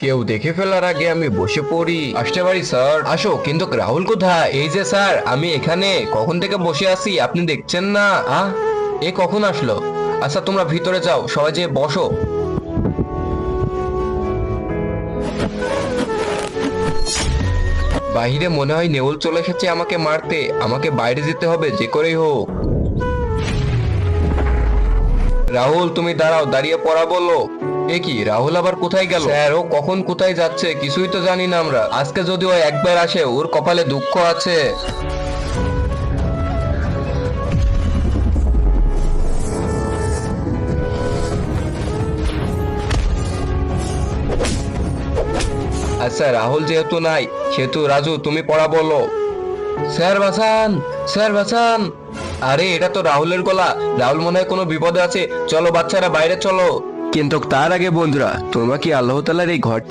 কেউ দেখে ফেলার আগে আমি বসে পড়ি। আসতে পারি স্যার? আসো। কিন্তু রাহুল কোথায়? এই যে স্যার, আমি এখানে কখন থেকে বসে আছি, আপনি দেখছেন না? এ কখন আসলো? আচ্ছা তোমরা ভিতরে যাও, সবাই যেয়ে বসো। বাহিরে মনে হয় নেউল চলে এসেছে আমাকে মারতে। আমাকে বাইরে যেতে হবে যে করেই হোক। রাহুল তুমি দাঁড়াও, দাঁড়িয়ে পড়া বলো। এ কি, রাহুল আবার কোথায় গেল? স্যার ও কখন কোথায় যাচ্ছে কিছুই তো জানি না আমরা। আজকে যদি ও একবার আসে, ওর কপালে দুঃখ আছে। আচ্ছা রাহুল যেহেতু নাই, সেহেতু রাজু তুমি পড়া বলো। স্যার বাঁচান, স্যার বাঁচান। আরে এটা তো রাহুলের গলা। রাহুল মনে হয় কোনো বিপদে আছে। চলো বাচ্চারা বাইরে চলো। কিন্তু তার আগে বন্ধুরা, তোমরা কি আল্লাহ তাআলার এই ঘরটি